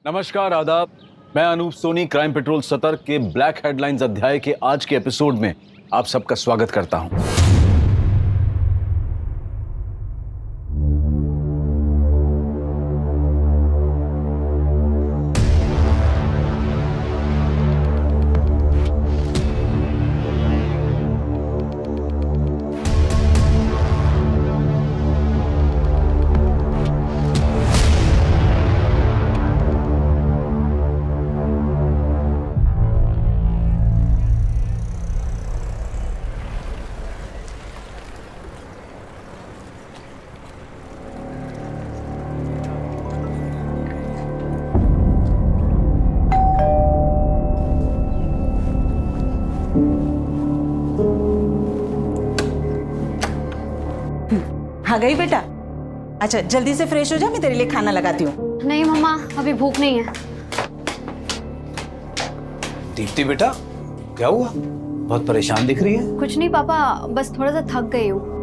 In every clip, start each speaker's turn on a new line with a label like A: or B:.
A: नमस्कार, आदाब। मैं अनूप सोनी क्राइम पेट्रोल सतर्क के ब्लैक हेडलाइंस अध्याय के आज के एपिसोड में आप सबका स्वागत करता हूं।
B: आ गई बेटा। अच्छा जल्दी से फ्रेश हो जा, मैं तेरे लिए खाना लगाती हूँ।
C: नहीं मम्मा, अभी भूख नहीं है।
A: दीप्ति बेटा, क्या हुआ? बहुत परेशान दिख रही है।
C: कुछ नहीं पापा, बस थोड़ा सा थक गई हूँ।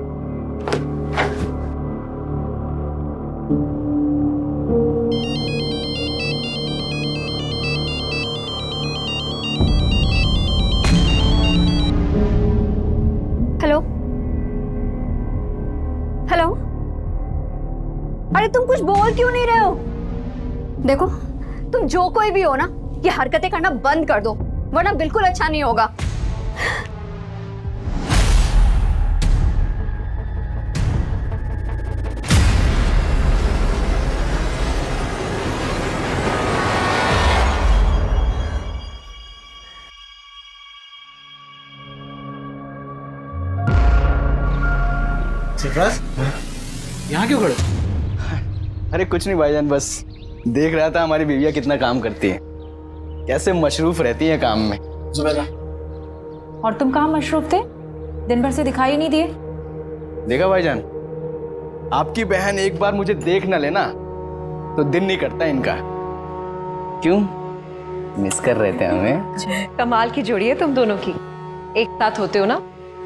C: हेलो हेलो, अरे तुम कुछ बोल क्यों नहीं रहे हो? देखो, तुम जो कोई भी हो ना, ये हरकतें करना बंद कर दो, वरना बिल्कुल अच्छा नहीं होगा।
D: सरफराज, यहाँ क्यों खड़े?
E: अरे कुछ नहीं भाईजान, बस देख रहा था हमारी बीवियाँ कितना काम करती हैं, कैसे मशरूफ रहती हैं काम में।
D: जुबैदा,
B: और तुम कहाँ मशरूफ थे? दिन भर से दिखाई नहीं दिए।
E: देखा भाईजान, आपकी बहन एक बार मुझे देख न लेना तो दिन नहीं करता इनका। क्यों मिस कर रहे थे हमें?
F: कमाल की जोड़ी है तुम दोनों की। एक साथ होते हो ना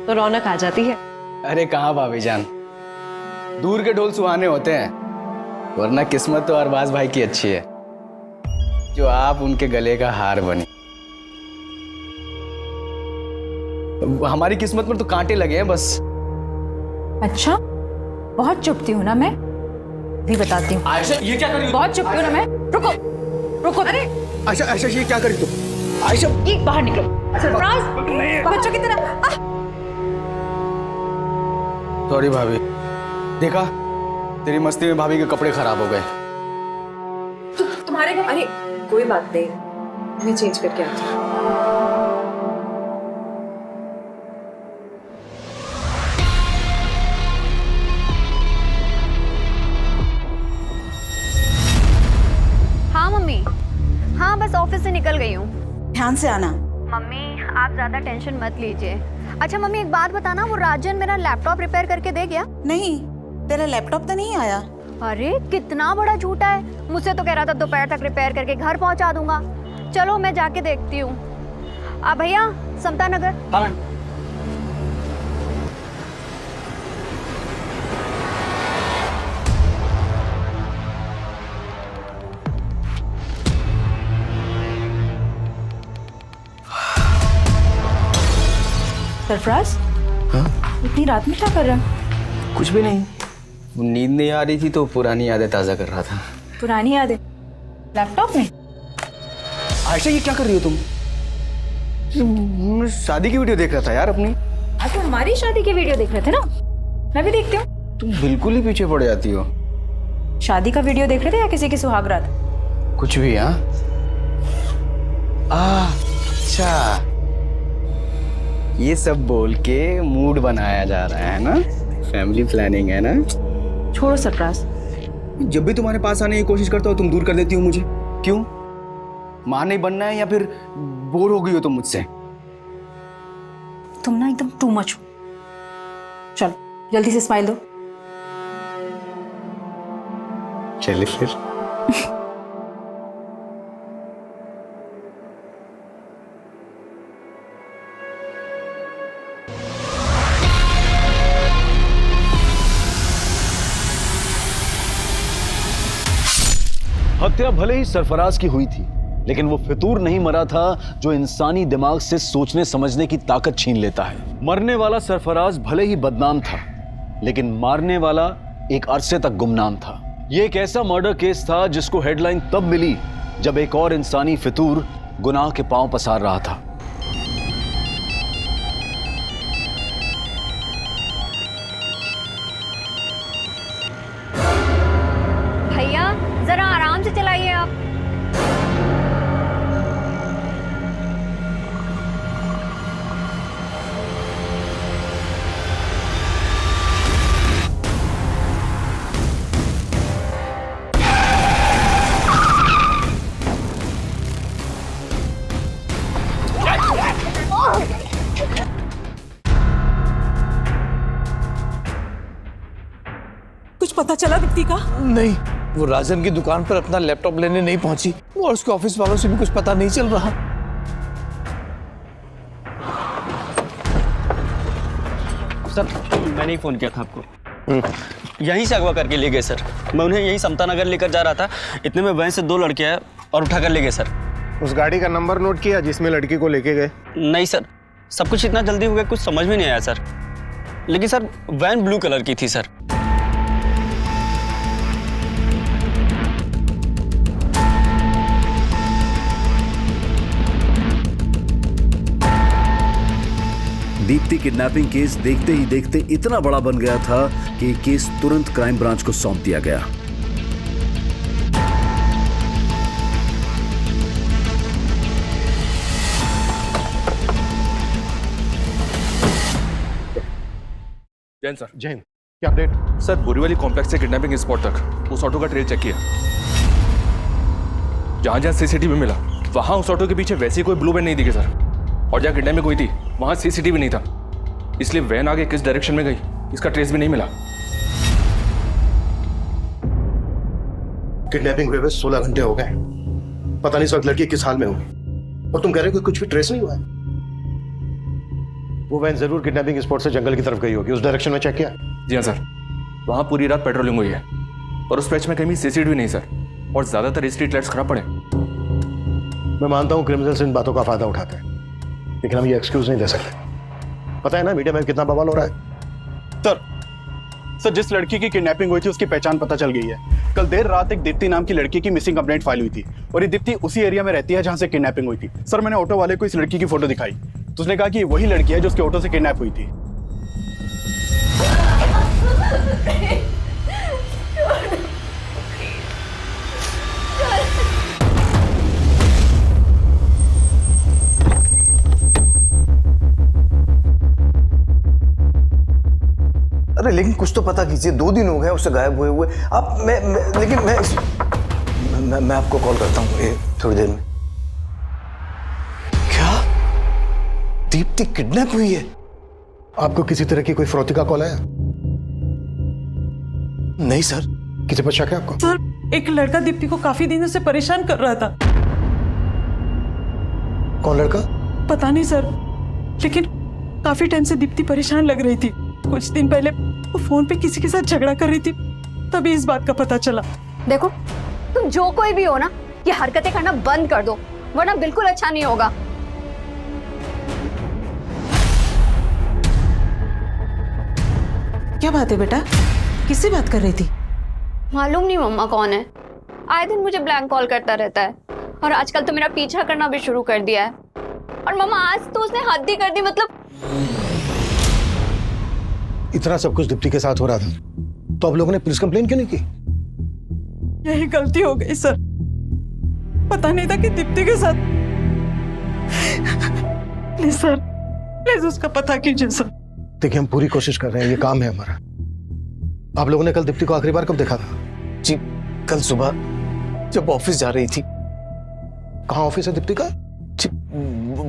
F: तो रौनक आ जाती है।
E: अरे कहाँ भाभीजान, दूर के ढोल सुहाने होते हैं, वरना किस्मत तो अरबाज भाई की अच्छी है जो आप उनके गले का हार बनी। हमारी किस्मत में तो कांटे लगे हैं बस।
B: अच्छा, बहुत चुपती हूँ ना मैं, भी बताती हूँ।
D: आयशा ये क्या कर रही हो?
B: बहुत चुपती हूँ ना मैं। रुको रुको, अरे
D: आयशा आयशा ये क्या कर रही हो? आयशा
B: ये बाहर निकलो। सरप्राइज बच्चों की तरह।
E: सॉरी भाभी, देखा तेरी मस्ती में भाभी के कपड़े खराब हो गए।
F: तुम्हारे घर? अरे कोई बात नहीं, मैं चेंज करके आती हूँ।
C: हाँ मम्मी, हाँ बस ऑफिस से निकल गई हूँ।
B: ध्यान से आना।
C: मम्मी आप ज्यादा टेंशन मत लीजिए। अच्छा मम्मी एक बात बताना, वो राजन मेरा लैपटॉप रिपेयर करके दे गया?
B: नहीं, तेरा लैपटॉप तो नहीं आया।
C: अरे कितना बड़ा झूठा है, मुझसे तो कह रहा था दोपहर तक रिपेयर करके घर पहुंचा दूंगा। चलो मैं जाके देखती हूँ। भैया समता नगर।
D: हाँ
B: सरफराज,
E: हाँ?
B: इतनी रात में क्या कर रहा है?
E: कुछ भी नहीं, नींद नहीं आ रही थी तो पुरानी यादें ताज़ा कर रहा था।
B: पुरानी यादें लैपटॉप में?
E: आयशा ये क्या कर रही हो तुम? मैं शादी की वीडियो देख रहा था यार अपनी।
B: आज तो हमारी शादी की वीडियो देख रहे थे ना, मैं भी देखती हूँ।
E: तुम बिल्कुल ही पीछे पड़ जाती हो।
B: शादी का वीडियो देख रहे थे या किसी की सुहागरात?
E: कुछ भी। हाँ अच्छा, ये सब बोल के मूड बनाया जा रहा है ना, फैमिली प्लानिंग है ना।
B: छोड़ो सरफराज,
E: जब भी तुम्हारे पास आने की कोशिश करता हो तुम दूर कर देती हो मुझे। क्यों? मां नहीं बनना है या फिर बोर हो गई हो तुम मुझसे?
B: तुम ना एकदम टू मच हो। चलो जल्दी से स्माइल दो।
E: चलिए फिर।
A: हत्या भले ही सरफराज की हुई थी, लेकिन वो फितूर नहीं मरा था जो इंसानी दिमाग से सोचने समझने की ताकत छीन लेता है। मरने वाला सरफराज भले ही बदनाम था, लेकिन मारने वाला एक अरसे तक गुमनाम था। ये एक ऐसा मर्डर केस था जिसको हेडलाइन तब मिली जब एक और इंसानी फितूर गुनाह के पांव पसार रहा था।
C: भैया जरा आराम से चलाइए आप।
B: कुछ पता चला दीप्ति का?
D: नहीं, वो राजन की दुकान पर अपना लैपटॉप लेने नहीं पहुंची और उसके ऑफिस वालों से भी कुछ पता नहीं चल रहा।
G: सर मैंने ही फ़ोन किया था आपको। यहीं से अगवा करके ले गए सर। मैं उन्हें यहीं समता नगर लेकर जा रहा था, इतने में वहीं से 2 लड़के आए और उठा कर ले गए सर।
H: उस गाड़ी का नंबर नोट किया जिसमें लड़की को लेके गए?
G: नहीं सर, सब कुछ इतना जल्दी हो गया कुछ समझ में नहीं आया सर। लेकिन सर वैन ब्लू कलर की थी सर।
A: दीप्ति किडनैपिंग केस देखते ही देखते इतना बड़ा बन गया था कि केस तुरंत क्राइम ब्रांच को सौंप दिया गया।
I: जैन सर।
H: जैन, क्या अपडेट?
I: सर बोरीवली कॉम्प्लेक्स से किडनैपिंग स्पॉट तक उस ऑटो का ट्रेल चेक किया। जहां जहां सीसीटीवी मिला वहां उस ऑटो के पीछे वैसी कोई ब्लू वैन नहीं दिखी सर। और जहां किडनैपिंग हुई थी वहां सीसीटीवी नहीं था, इसलिए वैन आगे किस डायरेक्शन में गई इसका ट्रेस भी नहीं मिला।
H: किडनैपिंग हुए 16 घंटे हो गए, पता नहीं इस वक्त लड़की किस हाल में होगी, और तुम कह रहे हो कि कुछ भी ट्रेस नहीं हुआ है? वो वैन जरूर किडनैपिंग स्पॉट से जंगल की तरफ गई होगी, उस डायरेक्शन में चेक किया?
I: जी हाँ सर, वहां पूरी रात पेट्रोलिंग हुई है और उस पैच में कहीं सीसीटीवी नहीं सर, और ज्यादातर स्ट्रीट लाइट्स खराब पड़े।
H: मैं मानता हूँ क्रिमिनल्स इन बातों का फायदा उठाते हैं, लेकिन हम ये एक्सक्यूज नहीं दे सकते। पता है ना मीडिया में कितना बवाल हो रहा है।
J: सर जिस लड़की की किडनैपिंग हुई थी उसकी पहचान पता चल गई है। कल देर रात एक दीप्ति नाम की लड़की की मिसिंग कंप्लेंट फाइल हुई थी और ये दीप्ति उसी एरिया में रहती है जहां से किडनैपिंग हुई थी। सर मैंने ऑटो वाले को इस लड़की की फोटो दिखाई तो उसने कहा कि वही लड़की है जो उसके ऑटो से किडनैप हुई थी।
D: अरे लेकिन कुछ तो पता कीजिए, 2 दिन हो गए उससे गायब हुए आप। मैं आपको कॉल करता हूँ थोड़ी देर में। क्या दीप्ति किडनैप हुई है?
H: आपको किसी तरह की कोई फरौती का कॉल आया?
D: नहीं सर।
H: किसी पर शक है आपको?
B: सर एक लड़का दीप्ति को काफी दिनों से परेशान कर रहा था।
H: कौन लड़का?
B: पता नहीं सर, लेकिन काफी टाइम से दीप्ति परेशान लग रही थी। कुछ दिन पहले वो फोन पे किसी के साथ झगड़ा कर रही थी, तभी इस बात का पता चला।
C: देखो तुम जो कोई भी हो ना, ये हरकतें करना बंद कर दो, वरना बिल्कुल अच्छा नहीं होगा।
B: क्या बात है बेटा, किससे बात कर रही थी?
C: मालूम नहीं मम्मा कौन है, आए दिन मुझे ब्लैंक कॉल करता रहता है और आजकल तो मेरा पीछा करना भी शुरू कर दिया है। और मम्मा आज तो उसने हद ही कर दी। मतलब
H: इतना सब कुछ दीप्ति के साथ हो रहा था तो आप लोगों ने पुलिस कंप्लेन क्यों नहीं की?
B: यही गलती हो गई सर, पता नहीं था कि दीप्ति के साथ। प्लीज सर, प्लीज उसका पता कीजिए सर।
H: देखिए हम पूरी कोशिश कर रहे हैं, ये काम है हमारा। आप लोगों ने कल दीप्ति को आखिरी बार कब देखा था?
D: जी कल सुबह जब ऑफिस जा रही थी।
H: कहाँ ऑफिस है दीप्ति का?
D: जी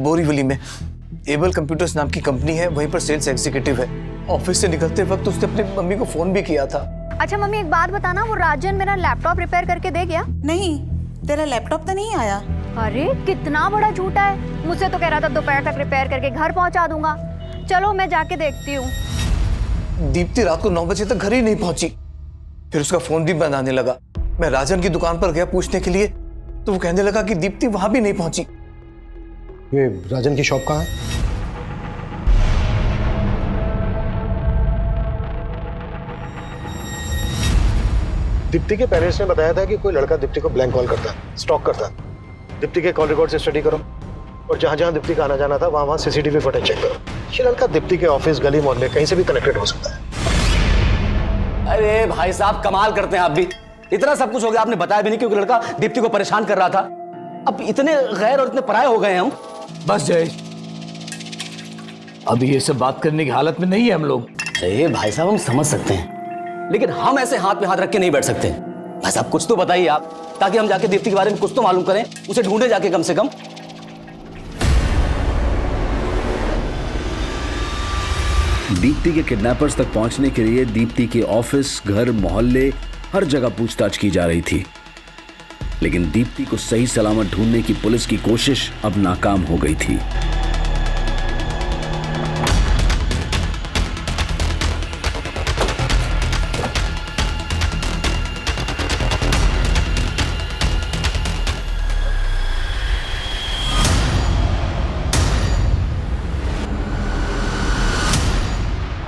D: बोरीवली में एबल कंप्यूटर्स नाम की कंपनी है, वहीं पर सेल्स एग्जीक्यूटिव है। ऑफिस से निकलते वक्त उसने अपनी मम्मी को फोन भी किया था।
C: अच्छा मम्मी एक बात बताना, वो राजन मेरा लैपटॉप रिपेयर करके दे गया?
B: नहीं, तेरा लैपटॉप तो नहीं आया।
C: अरे कितना बड़ा झूठा है, मुझसे तो कह रहा था दोपहर तक रिपेयर करके घर पहुंचा दूंगा। चलो मैं जाके देखती हूँ।
D: दीप्ति रात को 9 बजे तक घर ही नहीं पहुंची, फिर उसका फोन भी बंद आने लगा। मैं राजन की दुकान पर गया पूछने के लिए, तो वो कहने लगा कि दीप्ति वहां भी नहीं पहुंची।
H: ये राजन की शॉप कहाँ है? दीप्ति के पेरेंट्स ने बताया था कि कोई लड़का दीप्ति को ब्लैंक कॉल करता है, स्टॉक करता है। दीप्ति के कॉल रिकॉर्ड से स्टडी करो और जहां जहां दीप्ति का आना जाना था वहां सीसीटीवी फुटेज चेक करो। ये लड़का दीप्ति के ऑफिस, गली, मोहल्ले कहीं से भी कनेक्टेड हो सकता है।
A: अरे भाई साहब, कमाल करते हैं आप भी। इतना सब कुछ हो गया, आपने बताया भी नहीं कि लड़का दीप्ति को परेशान कर रहा था। अब इतने गैर और इतने पराये हो गए हम।
D: बस जय, अभी ये सब बात करने की हालत में नहीं है हम लोग।
A: अरे भाई साहब, हम समझ सकते हैं, लेकिन हम ऐसे हाथ में हाथ रख के नहीं बैठ सकते। भाई साहब कुछ तो बताइए आप, ताकि हम जाके दीप्ति के बारे में कुछ तो मालूम करें, उसे ढूंढे जाके कम से कम। दीप्ति के किडनैपर्स तक पहुंचने के लिए दीप्ति के ऑफिस, घर, मोहल्ले, हर जगह पूछताछ की जा रही थी, लेकिन दीप्ति को सही सलामत ढूंढने की पुलिस की कोशिश अब नाकाम हो गई थी।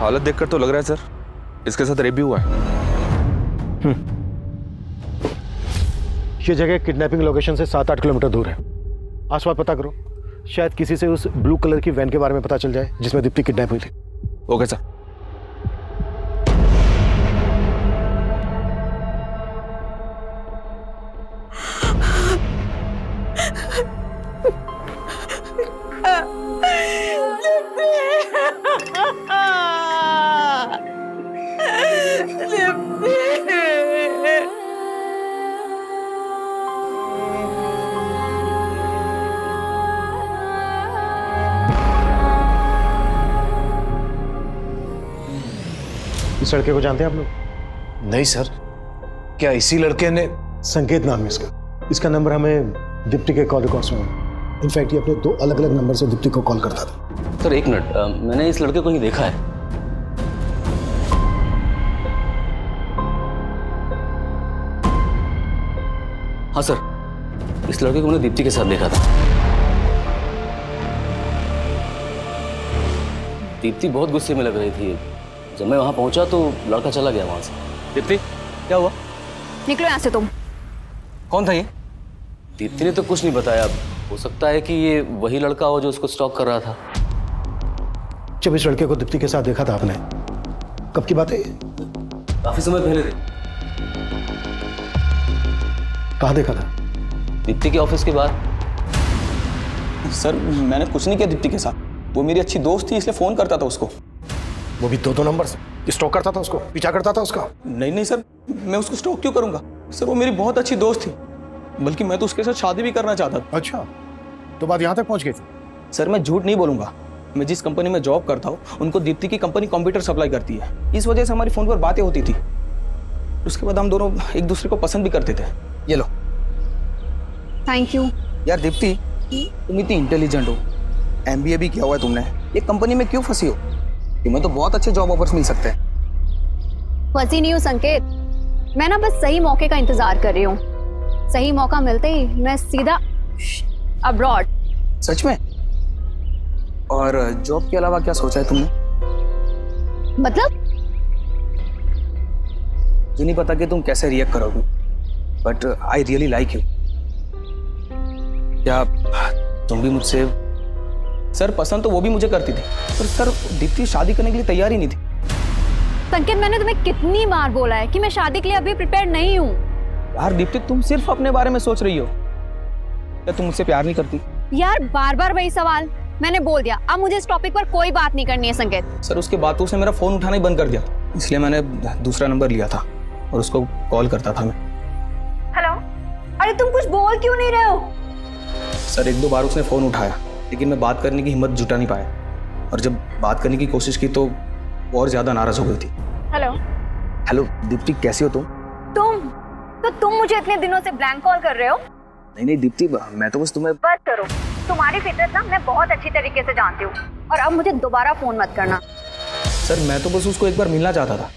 I: हालत देखकर तो लग रहा है सर इसके साथ रेप भी हुआ है।
H: ये जगह किडनैपिंग लोकेशन से 7-8 किलोमीटर दूर है। आसपास पता करो, शायद किसी से उस ब्लू कलर की वैन के बारे में पता चल जाए जिसमें दीप्ति किडनैप हुई थी।
I: Okay sir.
H: इस लड़के को जानते हैं आप लोग?
D: नहीं सर, क्या इसी लड़के ने?
H: संकेत नाम है इसका। इसका नंबर हमें दीप्ति के कॉल रिकॉर्ड्स में मिला। इनफैक्ट ये अपने 2 अलग-अलग नंबर से दीप्ति को कॉल करता था।
A: सर एक मिनट, मैंने इस लड़के को ही देखा है। हाँ सर, इस लड़के को मैंने दीप्ति के साथ देखा था। दीप्ति बहुत गुस्से में लग रही थी। जब मैं वहां पहुंचा तो लड़का चला गया वहां से।
G: दीप्ति क्या हुआ?
C: निकलो यहाँ से तुम।
G: कौन था ये?
A: दीप्ति ने तो कुछ नहीं बताया। हो सकता है कि ये वही लड़का हो जो उसको स्टॉक कर रहा था।
H: जब इस लड़के को दीप्ति के साथ देखा था आपने, कब की बात है?
A: काफी समय पहले थे।
H: कहाँ देखा था?
A: दीप्ति के ऑफिस के बाद।
G: सर मैंने कुछ नहीं किया दीप्ति के साथ, वो मेरी अच्छी दोस्त थी इसलिए फोन करता था उसको।
H: वो भी 2 नंबर से स्टॉक करता था उसको, पीछा करता था उसका?
G: नहीं सर, मैं उसको स्टॉक क्यों करूंगा सर, वो मेरी बहुत अच्छी दोस्त थी, बल्कि मैं तो उसके साथ शादी भी करना चाहता था।
H: अच्छा, तो बात यहाँ तक पहुँच गई थी?
G: सर मैं झूठ नहीं बोलूंगा, मैं जिस कंपनी में जॉब करता हूँ उनको दीप्ति की कंपनी कंप्यूटर सप्लाई करती है, इस वजह से हमारी फोन पर बातें होती थी। उसके बाद हम दोनों एक दूसरे को पसंद भी करते थे। ये लो।
C: Thank you.
G: यार दीप्ति, तुम इतनी इंटेलिजेंट हो, MBA भी किया हुआ है तुमने, ये कंपनी में क्यों फंसी हो? तुम्हें तो बहुत अच्छे जॉब ऑफर्स मिल सकते हैं।
C: फंसी नहीं हूँ संकेत, मैं ना बस सही मौके का इंतजार कर रही हूँ। सही मौका मिलते ही मैं सीधा अब्रॉड।
G: सच में? और जॉब के अलावा क्या सोचा है तुमने?
C: मतलब?
G: मुझे नहीं पता कि तुम कैसे रिएक्ट करोगी, but I really like you. क्या तुम भी मुझसे? सर पसंद तो वो भी मुझे करती थी, पर सर दीप्ति शादी करने के लिए तैयार ही नहीं थी।
C: संकेत, मैंने तुम्हें कितनी बार बोला है कि मैं शादी के लिए अभी प्रिपेयर नहीं हूँ।
G: यार दीप्ति, तुम सिर्फ अपने बारे में सोच रही हो। क्या तुम मुझसे प्यार नहीं करती?
C: यार बार बार वही सवाल। मैंने बोल दिया, अब मुझे इस टॉपिक पर कोई बात नहीं करनी है संकेत।
G: सर उसके बाद तो उसने मेरा फोन उठाना ही बंद कर दिया, इसलिए मैंने दूसरा नंबर लिया था और उसको कॉल करता था मैं।
C: हेलो, अरे तुम कुछ बोल क्यों नहीं रहे हो?
G: सर 1-2 बार उसने फोन उठाया, लेकिन मैं बात करने की हिम्मत जुटा नहीं पाया, और जब बात करने की कोशिश की तो वो और ज्यादा नाराज हो गई थी।
C: हेलो।
G: हेलो दीप्ति, कैसी हो तुम?
C: तुम मुझे इतने दिनों से ब्लैंक कॉल कर रहे हो?
G: नहीं दीप्ति, मैं तो बस तुम्हें।
C: बस करो, तुम्हारी फितरत ना मैं बहुत अच्छी तरीके से जानती हूँ, और अब मुझे दोबारा फोन मत करना।
G: सर मैं तो बस उसको एक बार मिलना चाहता था,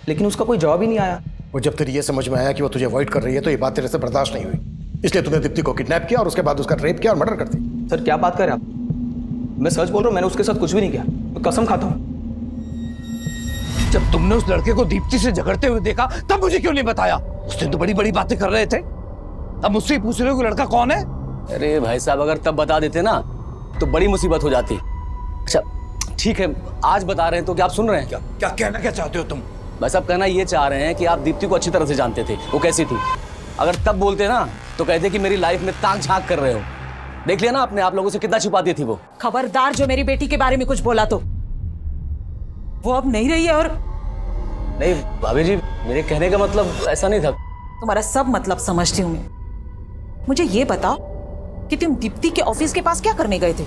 G: लेकिन उसका कोई जवाब ही नहीं आया,
H: वो जब तेरी ये समझ में आया कि वो तुझे अवॉइड कर रही है तो ये बात तेरे से बर्दाश्त नहीं हुई, इसलिए तूने दीप्ति को किडनैप किया और उसके बाद उसका रेप किया और मर्डर कर दिया।
G: सर क्या बात कर रहे हैं आप? मैं सच बोल रहा हूँ, मैंने उसके साथ कुछ भी नहीं किया, मैं कसम खाता हूँ।
D: जब तुमने उस लड़के को दीप्ति से झगड़ते हुए देखा तब मुझे क्यों नहीं बताया? उस दिन तो बड़ी बड़ी बातें कर रहे थे, अब मुझसे ही पूछ रहे हो कि लड़का कौन है?
K: अरे भाई साहब, अगर तब बता देते ना तो बड़ी मुसीबत हो जाती। अच्छा ठीक है, आज बता रहे हैं तो क्या आप सुन रहे हैं?
D: क्या कहना क्या चाहते हो तुम?
K: भाई साहब कहना ये चाह रहे हैं कि आप दीप्ति को अच्छी तरह से जानते थे, वो कैसी थी। अगर तब बोलते ना तो कहते कि मेरी लाइफ में ताक झांक कर रहे हो। देख लिया ना आपने, आप लोगों से कितना छुपाती थी वो।
B: खबरदार जो मेरी बेटी के बारे में कुछ बोला तो वो अब नहीं रही है। और
K: नहीं भाभी जी, मेरे कहने का मतलब ऐसा नहीं था।
B: तुम्हारा सब मतलब समझती हूँ मैं। मुझे ये बताओ कि तुम दीप्ति के ऑफिस के पास क्या करने गए थे?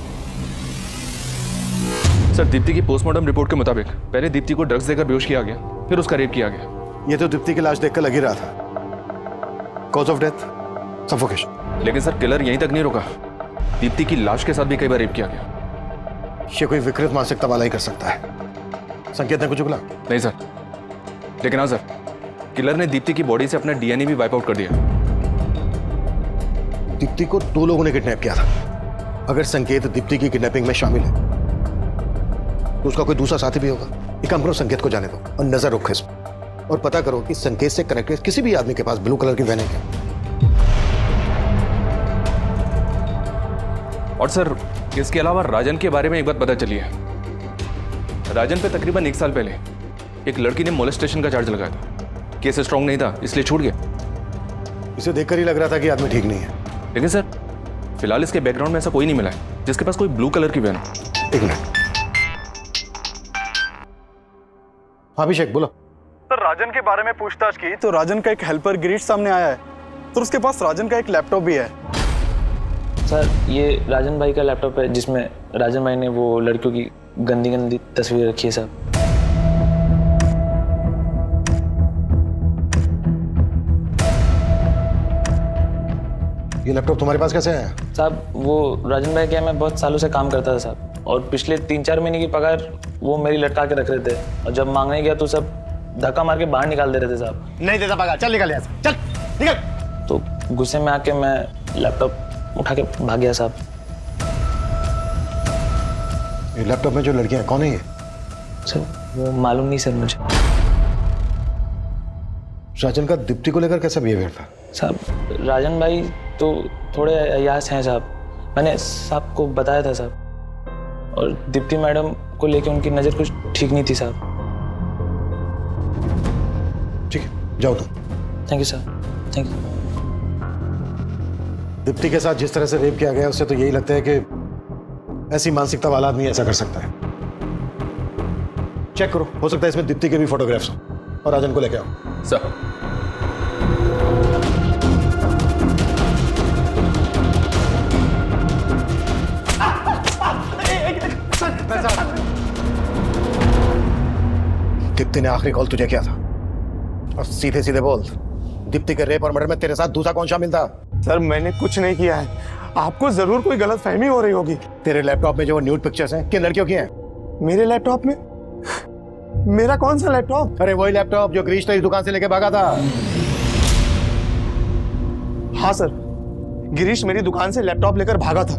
I: सर दीप्ति की पोस्टमार्टम रिपोर्ट के मुताबिक पहले दीप्ति को ड्रग्स देकर बेहोश किया गया, फिर उसका रेप किया गया।
H: ये तो दीप्ति की लाश देखकर लग ही रहा था। Cause of death suffocation.
I: लेकिन सर किलर यहीं तक नहीं रुका, दीप्ति की लाश के साथ भी कई बार रेप किया गया।
H: ये कोई विकृत मानसिकता वाला ही कर सकता है। संकेत ने कुछ बोला?
I: नहीं सर, लेकिन हाँ सर, किलर ने दीप्ति की बॉडी से अपना डीएनए भी वाइप आउट कर दिया।
H: दीप्ति को 2 लोगों ने किडनैप किया था। अगर संकेत दीप्ति की किडनैपिंग में शामिल है तो उसका कोई दूसरा साथी भी होगा। एक काम करो, संकेत को जाने दो और नजर रखो इस पर और पता करो कि संकेत से कनेक्टेड किसी भी आदमी के पास ब्लू कलर की वैन है क्या।
I: और सर इसके अलावा राजन के बारे में एक बात पता चली है। राजन पे तकरीबन 1 साल पहले एक लड़की ने मोलेस्टेशन का चार्ज लगाया था। केस स्ट्रॉन्ग नहीं था इसलिए छूट गया।
H: इसे देखकर ही लग रहा था कि आदमी ठीक नहीं है।
I: लेकिन सर फिलहाल इसके बैकग्राउंड में ऐसा कोई नहीं मिला है जिसके पास कोई ब्लू कलर की वैन हो।
H: 1 मिनट। हाँ अभिषेक बोलो।
J: सर राजन के बारे में पूछताछ की तो राजन का एक हेल्पर गिरीश सामने आया है, तो उसके पास राजन का एक लैपटॉप भी है।
G: सर ये राजन भाई का लैपटॉप है जिसमें राजन भाई ने वो लड़कियों की गंदी गंदी तस्वीर रखी है साहब।
H: ये लैपटॉप तुम्हारे पास कैसे आया?
G: साहब वो राजन भाई क्या, मैं बहुत सालों से काम करता था साहब, और पिछले 3-4 महीने की पगार वो मेरी लटका के रख रहे थे, और जब मांगने गया तो सब धक्का मार के बाहर निकाल दे रहे थे साहब।
H: नहीं देता पगार, चल निकल यहाँ से, चल निकल।
G: तो गुस्से में आके मैं लैपटॉप उठा के भाग गया साहब।
H: ये लैपटॉप में जो लड़कियां हैं कौन है ये?
G: सर वो मालूम नहीं सर मुझे।
H: राजन का दीप्ति को लेकर कैसा बिहेवियर था?
G: साहब राजन भाई तो थोड़े अयास हैं साहब, मैंने साहब को बताया था साहब, और दीप्ति मैडम को लेके उनकी नज़र कुछ ठीक नहीं थी साहब।
H: ठीक है जाओ तुम।
G: Thank you sir, thank you.
H: Deepti के साथ जिस तरह से रेप किया गया उससे तो यही लगता है कि ऐसी मानसिकता वाला आदमी ऐसा कर सकता है। चेक करो, हो सकता है इसमें दीप्ति के भी फोटोग्राफ्स हो, और राजन को लेके आओ।
I: सर
H: दीप्ति ने आखिरी कॉल तुझे किया था, और सीधे सीधे बोल, दीप्ति के रेप और मर्डर में तेरे साथ दूसरा कौन शामिल था?
J: सर मैंने कुछ नहीं किया है, आपको जरूर कोई गलतफहमी हो रही होगी।
H: तेरे लैपटॉप में जो न्यूड पिक्चर्स हैं किन लड़कियों की हैं?
J: मेरे लैपटॉप में? मेरा कौन सा लैपटॉप?
H: अरे वही लैपटॉप जो गिरीश तेरी दुकान से लेके भागा था।
J: हाँ सर, गिरीश मेरी दुकान से लैपटॉप लेकर भागा था,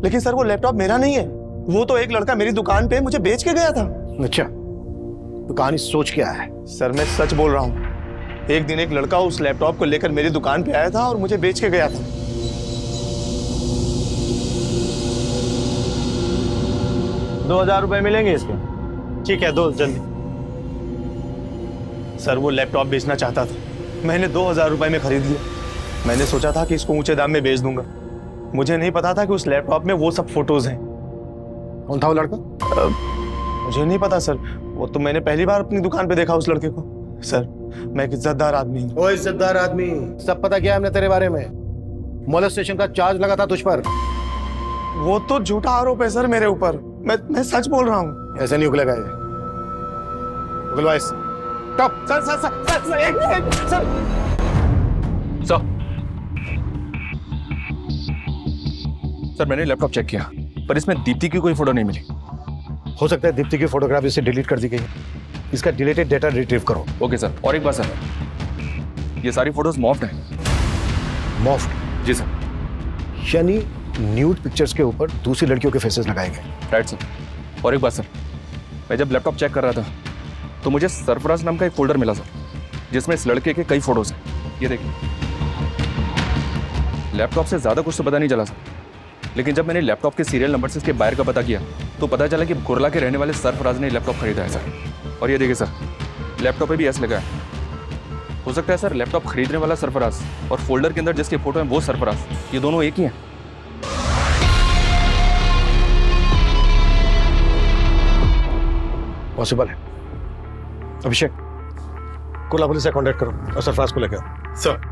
J: लेकिन सर वो लैपटॉप मेरा नहीं है, वो तो एक लड़का मेरी दुकान पे मुझे बेच के गया था।
H: अच्छा, तो कहानी सोच क्या है?
J: सर मैं सच बोल रहा हूँ, एक दिन एक लड़का उस लैपटॉप को लेकर मेरी दुकान पे आया था और मुझे बेच के गया था। ₹2000 मिलेंगे इसके? ठीक है, दो जल्दी। सर वो लैपटॉप बेचना चाहता था, मैंने ₹2000 में खरीद लिया। मैंने सोचा था कि इसको ऊंचे दाम में बेच दूंगा, मुझे नहीं पता था कि उस लैपटॉप में वो सब फोटोज हैं।
H: कौन था वो लड़का?
J: मुझे नहीं पता सर, वो तो मैंने पहली बार अपनी दुकान पे देखा उस लड़के को। सर मैं एक इज्जतदार आदमी हूँ।
H: ओ इज्जतदार आदमी, सब पता क्या है हमने तेरे बारे में। मोलेस्टेशन का चार्ज लगा था तुझ पर।
J: वो तो झूठा आरोप है सर मेरे ऊपर, मैं सच बोल रहा हूँ।
H: ऐसे नहीं उगलेगा ये। उगलवा इस। Stop.
J: Sir sir sir sir sir एक मिनट सर।
I: सर मैंने लैपटॉप चेक किया पर इसमें दीप्ति की कोई फोटो नहीं मिली।
H: हो सकता है दीप्ति की फोटोग्राफ इससे डिलीट कर दी गई है। इसका डिलीटेड डेटा रिट्रीव करो।
I: Okay sir. और एक बात सर, ये सारी फोटोज मॉफ्ड हैं।
H: मॉफ्ड?
I: जी सर।
H: यानी न्यूड पिक्चर्स के ऊपर दूसरी लड़कियों के फेसेस लगाए गए?
I: Right sir. और एक बात सर, मैं जब लैपटॉप चेक कर रहा था तो मुझे सरफराज नाम का एक फोल्डर मिला सर, जिसमें इस लड़के के कई फोटोज हैं। ये देखिए, लैपटॉप से ज़्यादा कुछ तो पता नहीं चला सर, लेकिन जब मैंने लैपटॉप के सीरियल नंबर से इसके बायर का पता किया तो पता चला कि कुरला के रहने वाले सरफराज ने लैपटॉप खरीदा है सर। और ये देखिए सर, लैपटॉप पे भी एस लगा है। हो सकता है सर लैपटॉप खरीदने वाला सरफराज और फोल्डर के अंदर जिसके फोटो हैं वो सरफराज, ये दोनों एक ही हैं।
H: पॉसिबल है। अभिषेक, कुर्ला पुलिस से कांटेक्ट करो और सरफराज को लेकर आओ।
J: सर।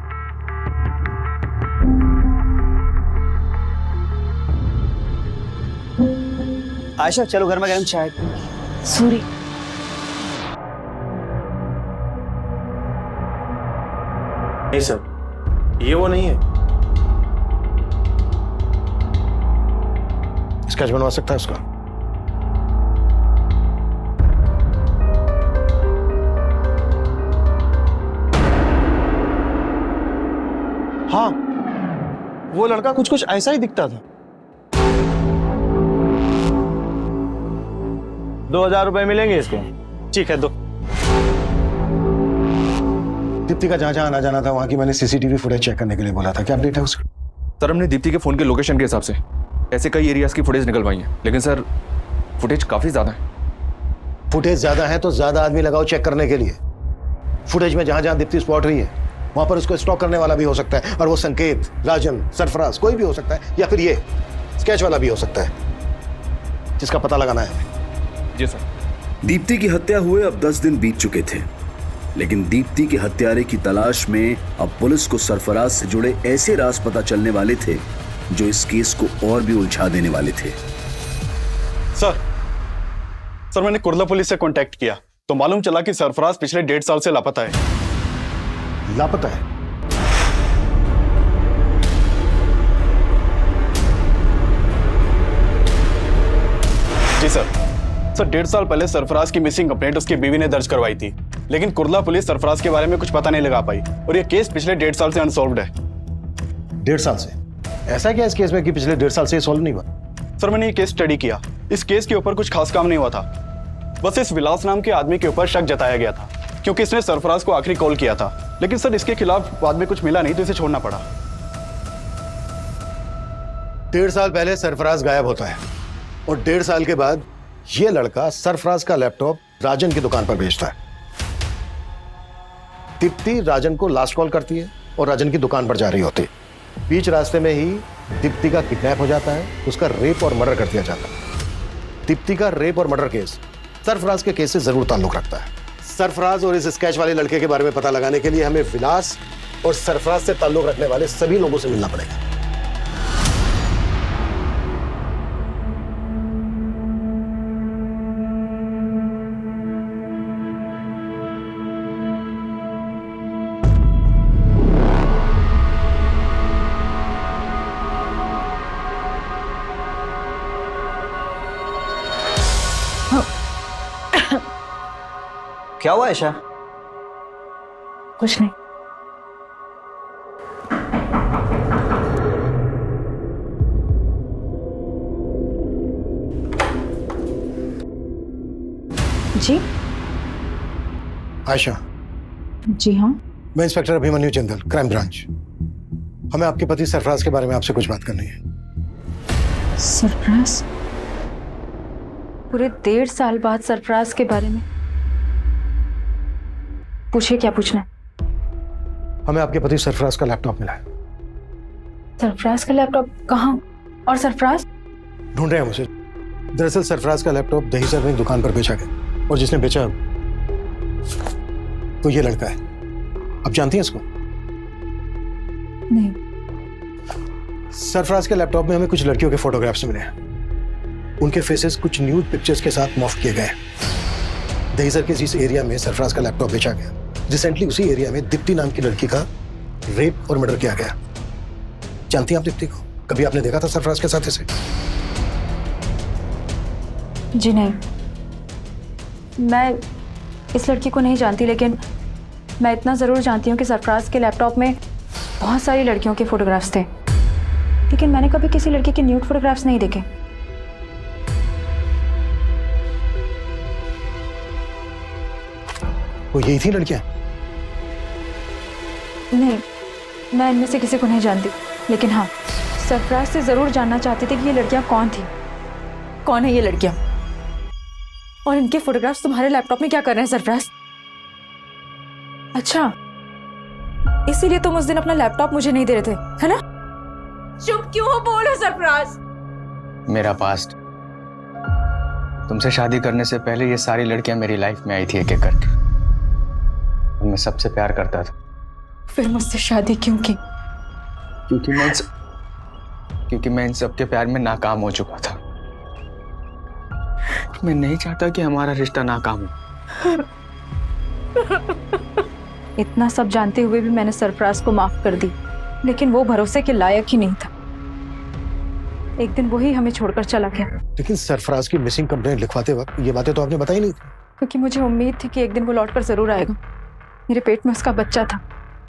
E: आयशा चलो घर में गरम चाय।
B: सूरी,
H: नहीं सर, ये वो नहीं है। स्केच बनवा सकता है उसका? हाँ, वो लड़का कुछ कुछ ऐसा ही दिखता था।
E: 2000 रुपए मिलेंगे इसके।
H: ठीक है, दो। दीप्ति का जहां जहां आना जाना था वहां की मैंने सीसीटीवी फुटेज चेक करने के लिए बोला था। क्या अपडेट है उसका?
I: सर हमने दीप्ति के फ़ोन के लोकेशन के हिसाब से ऐसे कई एरियाज़ की फुटेज निकलवाई है, लेकिन सर फुटेज काफ़ी ज़्यादा है।
H: फुटेज ज्यादा है तो ज्यादा आदमी लगाओ चेक करने के लिए। फुटेज में जहां जहां दीप्ति स्पॉट हुई है वहां पर उसको स्टॉक करने वाला भी हो सकता है, और वो संकेत, राजन, सरफराज कोई भी हो सकता है, या फिर ये स्केच वाला भी हो सकता है, जिसका पता लगाना है।
I: जी सर।
L: दीप्ति की हत्या हुए अब 10 दिन बीत चुके थे, लेकिन दीप्ति के हत्यारे की तलाश में अब पुलिस को सरफराज से जुड़े ऐसे राज पता चलने वाले थे जो इस केस को और भी उलझा देने वाले थे।
J: सर मैंने कुर्ला पुलिस से कांटेक्ट किया तो मालूम चला कि सरफराज पिछले 1.5 साल से लापता है।
H: लापता है?
J: जी सर। 1.5 साल पहले सरफराज की मिसिंग कंप्लेंट उसकी बीवी ने दर्ज करवाई थी, लेकिन कुर्ला पुलिस सरफराज के बारे में कुछ पता नहीं लगा पाई और यह केस पिछले 1.5 साल से अनसॉल्व्ड है।
H: 1.5 साल से? ऐसा क्या इस केस में कि पिछले 1.5 साल से सॉल्व नहीं हुआ?
J: सर मैंने ये केस स्टडी किया, इस केस के ऊपर कुछ खास काम नहीं हुआ था। बस इस विलास नाम के आदमी के ऊपर शक जताया गया था क्योंकि इसने सरफराज को आखिरी कॉल किया था, लेकिन सर इसके खिलाफ बाद में कुछ मिला नहीं तो इसे छोड़ना पड़ा।
H: 1.5 साल पहले सरफराज गायब होता है और 1.5 साल के बाद ये लड़का सरफराज का लैपटॉप राजन की दुकान पर भेजता है। दीप्ति राजन को लास्ट कॉल करती है और राजन की दुकान पर जा रही होती है। बीच रास्ते में ही दीप्ति का किडनैप हो जाता है, उसका रेप और मर्डर कर दिया जाता है। दीप्ति का रेप और मर्डर केस सरफराज के केस से जरूर ताल्लुक रखता है। सरफराज और इस स्केच वाले लड़के के बारे में पता लगाने के लिए हमें विलास और सरफराज से ताल्लुक रखने वाले सभी लोगों से मिलना पड़ेगा।
E: क्या हुआ आयशा?
B: कुछ नहीं। जी
H: आयशा।
B: जी हाँ।
H: मैं inspector Abhimanyu Jindal, crime branch. हमें आपके पति सरफराज के बारे में आपसे कुछ बात करनी है।
B: सरफराज?
M: पूरे 1.5 साल बाद सरफराज के बारे में? पूछिए, क्या पूछना है?
H: हमें आपके पति सरफराज का लैपटॉप मिला है।
M: सरफराज का लैपटॉप कहाँ? और सरफराज?
H: ढूंढ रहे हैं उसे। दरअसल सरफराज का लैपटॉप दहीसर में एक दुकान पर बेचा गया और जिसने बेचा तो ये लड़का है। आप जानती हैं इसको?
M: नहीं।
H: सरफराज के लैपटॉप में हमें कुछ लड़कियों के फोटोग्राफ्स मिले हैं। उनके फेसेस कुछ न्यूड पिक्चर्स के साथ मॉर्फ किए गए। दहीसर के जिस एरिया में सरफराज का लैपटॉप बेचा गया, रिसेंटली उसी एरिया में दीप्ति नाम की लड़की का रेप और मर्डर किया गया। जानती हैं आप दीप्ति को? कभी आपने देखा था सरफराज के साथ इसे?
M: जी नहीं, मैं इस लड़की को नहीं जानती, लेकिन मैं इतना ज़रूर जानती हूँ कि सरफराज के लैपटॉप में बहुत सारी लड़कियों के फोटोग्राफ्स थे, लेकिन मैंने कभी किसी लड़की के न्यूड फोटोग्राफ्स नहीं देखे।
H: वो यही थी लड़कियां?
M: नहीं, मैं इनमें से किसी को नहीं जानती, लेकिन हाँ, सरफराज से ज़रूर जानना चाहती थी कि ये लड़कियाँ कौन थी, कौन है ये लड़कियाँ, और इनके फोटोग्राफ्स तुम्हारे लैपटॉप में क्या कर रहे हैं सरफराज? अच्छा, इसीलिए तुम उस दिन अपना लैपटॉप मुझे नहीं दे रहे थे, है ना? चुप क्यों हो, बोलो सरफराज।
E: मेरा पास्ट, तुमसे शादी करने से पहले ये सारी लड़कियां मेरी लाइफ में आई थी एक एक करके, और मैं सबसे प्यार करता था।
M: फिर मुझसे शादी क्यों की?
E: क्योंकि मैं इन सबके प्यार में नाकाम हो चुका था। मैं नहीं चाहता कि हमारा रिश्ता नाकाम हो।
M: इतना सब जानते हुए भी मैंने सरफराज को माफ कर दी, लेकिन वो भरोसे के लायक ही नहीं था। एक दिन वही हमें छोड़कर चला गया।
H: लेकिन सरफराज की मिसिंग कंप्लेंट लिखवाते वक्त ये बातें तो आपने बताई नहीं थी।
M: क्योंकि मुझे उम्मीद थी कि एक दिन वो लौटकर जरूर आएगा। मेरे पेट में उसका बच्चा था,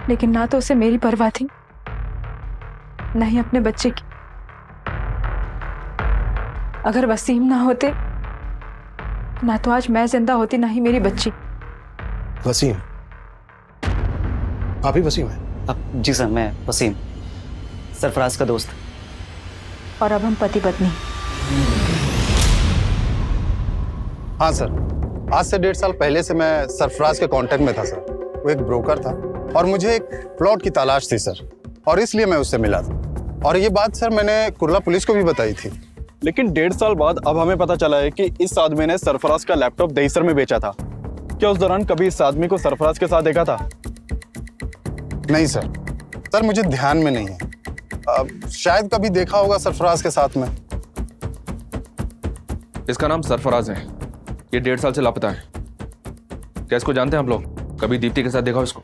M: लेकिन ना तो उसे मेरी परवाह थी, ना ही अपने बच्चे की। अगर वसीम ना होते, ना तो आज मैं जिंदा होती, ना ही मेरी बच्ची।
H: वसीम? आप ही वसीम है?
K: जी सर, मैं वसीम, सरफराज का दोस्त।
M: और अब हम पति पत्नी।
J: हाँ सर, आज से 1.5 साल पहले से मैं सरफराज के कांटेक्ट में था सर। वो एक ब्रोकर था और मुझे एक प्लॉट की तलाश थी सर, और इसलिए मैं उससे मिला था। और ये बात सर मैंने कुर्ला पुलिस को भी बताई थी।
N: लेकिन 1.5 साल बाद अब हमें पता चला है कि इस आदमी ने सरफराज का लैपटॉप दहीसर में बेचा था। क्या उस दौरान कभी इस आदमी को सरफराज के साथ देखा था?
J: नहीं सर, मुझे ध्यान में नहीं है। शायद कभी देखा होगा सरफराज के साथ में।
I: इसका नाम सरफराज है, ये 1.5 साल से लापता है। क्या इसको जानते हैं आप लोग? कभी दीप्ति के साथ देखा हो इसको?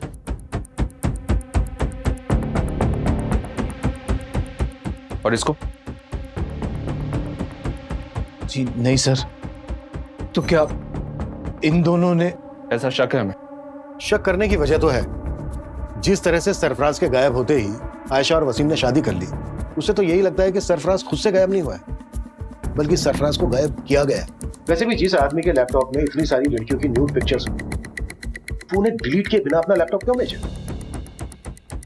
I: और इसको?
H: जी नहीं सर। तो क्या इन दोनों ने?
I: ऐसा शक है हमें।
H: शक करने की वजह तो है, जिस तरह से सरफराज के गायब होते ही आयशा और वसीम ने शादी कर ली, उससे तो यही लगता है कि सरफराज खुद से गायब नहीं हुआ है, बल्कि सरफराज को गायब किया गया है। वैसे भी जिस आदमी के लैपटॉप में इतनी सारी लड़कियों की न्यूड पिक्चर्स, वो उन्हें डिलीट किए बिना अपना लैपटॉप क्यों बेचा?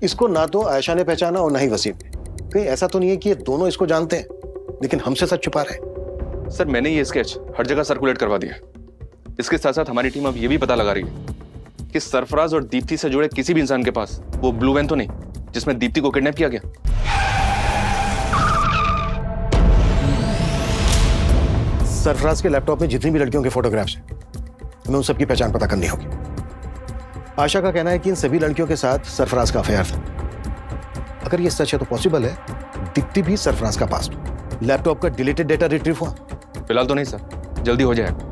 H: इसको ना तो आयशा ने पहचाना और ना ही वसीम ने। कहीं ऐसा तो नहीं है कि ये दोनों इसको जानते हैं लेकिन हमसे सच छुपा रहे हैं?
I: सर, मैंने ये स्केच हर जगह सर्कुलेट करवा दिया। इसके साथ साथ हमारी टीम अब ये भी पता लगा रही है कि सरफराज और दीप्ति से जुड़े किसी भी इंसान के पास वो ब्लू वैन तो नहीं जिसमें दीप्ति को किडनैप किया गया।
H: सरफराज के लैपटॉप में जितनी भी लड़कियों के फोटोग्राफ्स हैं, हमें उन सबकी पहचान पता करनी होगी। आशा का कहना है कि इन सभी लड़कियों के साथ सरफराज का अफेयर था। अगर ये सच है तो पॉसिबल है दीप्ति भी सरफराज का पास्ट हो। लैपटॉप का डिलीटेड डेटा रिट्रीव हुआ?
I: फिलहाल तो नहीं सर, जल्दी हो जाएगा।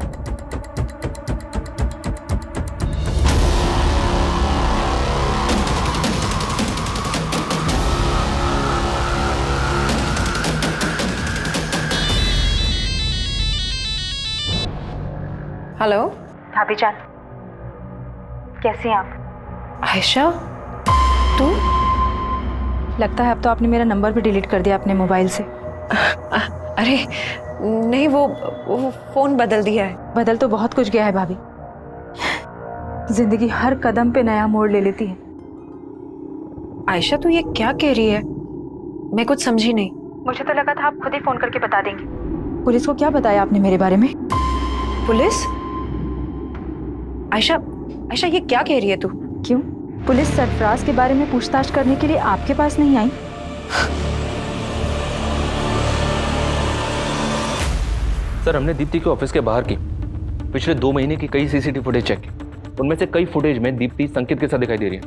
F: हेलो
M: भाभी जान, कैसी हैं आप?
F: आयशा, तू?
M: लगता है अब तो आपने मेरा नंबर भी डिलीट कर दिया अपने मोबाइल से।
F: अरे नहीं, वो फोन बदल दिया है।
M: बदल तो बहुत कुछ गया है भाभी। जिंदगी हर कदम पे नया मोड़ ले लेती है।
F: आयशा, तू ये क्या कह रही है? मैं कुछ समझी नहीं।
M: मुझे तो लगा था आप खुद ही फोन करके बता देंगी। पुलिस को क्या बताया आपने मेरे बारे में?
F: पुलिस? आयशा ये क्या कह रही है तू?
M: क्यों? पुलिस सरफराज के बारे में पूछताछ करने के लिए आपके पास नहीं आई?
I: सर, हमने दीप्ति के ऑफिस के बाहर की पिछले 2 महीने की कई सीसीटीवी फुटेज चेक की। उनमें से कई फुटेज में दीप्ति संकेत के साथ दिखाई दे रही है।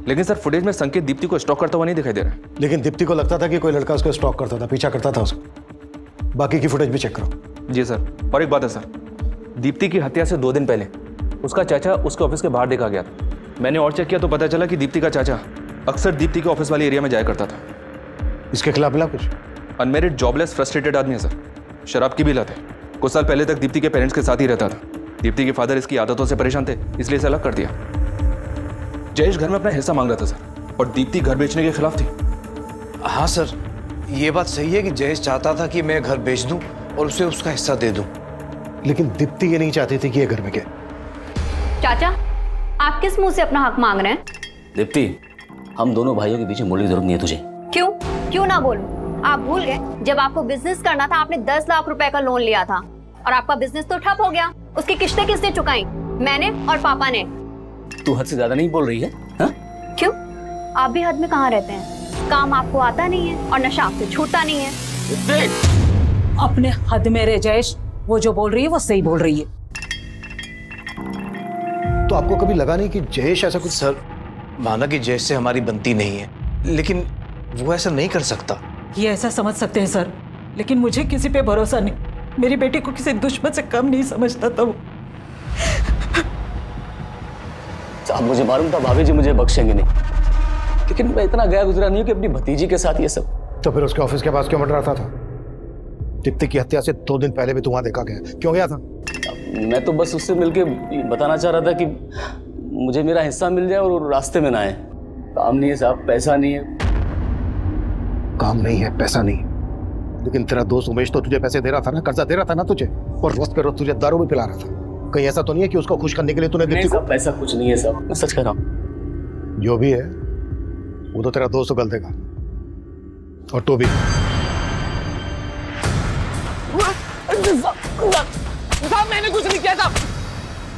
I: लेकिन सर, फुटेज में संकेत दीप्ति को स्टॉक करता हुआ नहीं दिखाई दे रहा है।
H: लेकिन दीप्ति को लगता था कि कोई लड़का उसको स्टॉक करता था, पीछा करता था उसको। बाकी की फुटेज भी चेक करो।
I: जी सर। और एक बात है सर, दीप्ति की हत्या से 2 दिन पहले उसका चाचा उसके ऑफिस के बाहर देखा गया था। मैंने और चेक किया तो पता चला कि दीप्ति का चाचा अक्सर दीप्ति के ऑफिस वाले एरिया में जाया करता था।
H: इसके खिलाफ मिला कुछ?
I: अनमेरिड, जॉबलेस, फ्रस्ट्रेटेड आदमी है सर। शराब की भी लत है। कुछ साल पहले तक दीप्ति के पेरेंट्स के साथ ही रहता था। दीप्ति के फादर इसकी आदतों से परेशान थे, इसलिए इसे अलग कर दिया। जयेश घर में अपना हिस्सा मांग रहा था सर, और दीप्ति घर बेचने के खिलाफ थी।
D: हाँ सर, ये बात सही है कि जयेश चाहता था कि मैं घर बेच दूं और उसे उसका हिस्सा दे दूं।
H: लेकिन दीप्ति ये नहीं चाहती थी कि ये घर में के।
C: चाचा, आप किस मुंह से अपना हक मांग रहे हैं?
K: दीप्ति, हम दोनों भाइयों के पीछे मुड़ने की जरूरत नहीं है तुझे।
C: क्यों क्यों ना बोलूं? आप भूल गए जब आपको बिजनेस करना था आपने 10 लाख रुपए का लोन लिया था और आपका बिजनेस तो ठप हो गया। उसकी किस्तें किसने चुकाई? मैंने और पापा ने।
K: तू हद से ज्यादा नहीं बोल रही है? हाँ?
C: क्यों? आप भी हद में कहाँ रहते हैं? काम आपको आता नहीं है और नशा आपसे छूटता नहीं है।
B: अपने हद में रह जयेश, वो जो बोल रही है वो सही बोल रही है।
H: तो आपको कभी लगा नहीं कि जयेश ऐसा कुछ?
D: सर, माना कि जयेश से हमारी बनती नहीं है, लेकिन वो ऐसा नहीं कर सकता।
B: ये ऐसा समझ सकते हैं सर, लेकिन मुझे किसी पे भरोसा नहीं। मेरी बेटी को किसी दुश्मन से कम नहीं समझता था वो।
K: साहब, मुझे मालूम था भाभी जी मुझे बख्शेंगे नहीं, लेकिन मैं इतना गया गुजरा नहीं हूं कि अपनी भतीजी के साथ ये सब।
H: तो फिर उसके ऑफिस के पास क्यों मंडराता था? दीप्ति की हत्या से 2 दिन पहले भी तू वहां देखा गया, क्यों गया था?
K: मैं तो बस उससे मिलके बताना चाह रहा था कि मुझे मेरा हिस्सा मिल जाए और रास्ते में ना आए। काम नहीं है साहब, पैसा नहीं है।
H: काम नहीं है, पैसा नहीं, लेकिन तेरा दोस्त उमेश तो तुझे पैसे दे रहा था ना, कर्जा दे रहा था ना तुझे, और रोज पे रोज तुझे दारू भी पिला रहा था। कहीं ऐसा तो नहीं है कि उसको खुश करने के लिए तूने दीप्ति को?
K: पैसा कुछ नहीं है साहब, मैं सच कह रहा हूँ।
H: जो भी है वो तो तेरा दोस्त गल देगा, और तो भी।
G: मैंने कुछ नहीं किया था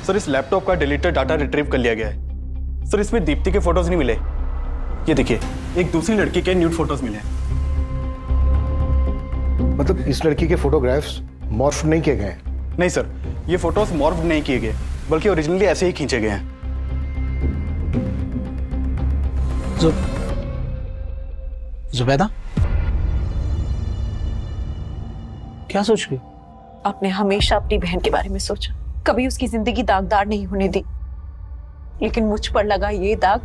N: सर। इस लैपटॉप का डिलीटेड डाटा रिट्रीव कर लिया गया है सर। इसमें दीप्ति के फोटोज नहीं मिले। ये देखिए, एक दूसरी लड़की के न्यूड फोटोज मिले।
H: मतलब इस लड़की के फोटोग्राफ्स मॉर्फ नहीं किए गए?
N: नहीं सर, ये फोटोज मॉर्फ नहीं किए गए, बल्कि ओरिजिनली ऐसे ही खींचे गए हैं।
G: जुबैदा, क्या सोच रही?
F: आपने हमेशा अपनी बहन के बारे में सोचा, कभी उसकी जिंदगी दागदार नहीं होने दी, लेकिन मुझ पर लगा ये दाग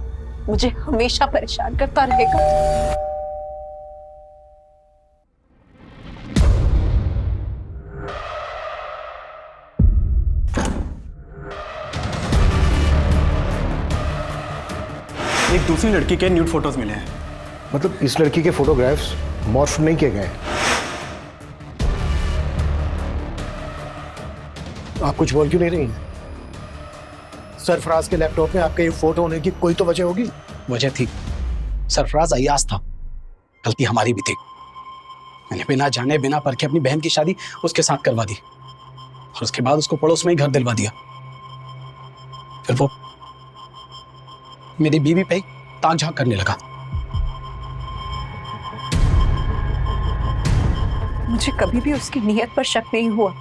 F: मुझे हमेशा परेशान करता रहेगा।
N: एक दूसरी लड़की के न्यूड फोटोज मिले हैं।
H: मतलब इस लड़की के फोटोग्राफ्स मॉर्फ नहीं किए गए? आप कुछ बोल क्यों नहीं रही? सरफराज के लैपटॉप में आपके ये फोटो होने की कोई तो वजह होगी।
G: वजह थी, सरफराज अय्याज था, गलती हमारी भी थी। मैंने बिना जाने बिना परखे अपनी बहन की शादी उसके साथ करवा दी, और उसके बाद उसको पड़ोस में ही घर दिलवा दिया। फिर वो मेरी बीवी पे ताक झांक करने लगा।
F: मुझे कभी भी उसकी नीयत पर शक नहीं हुआ।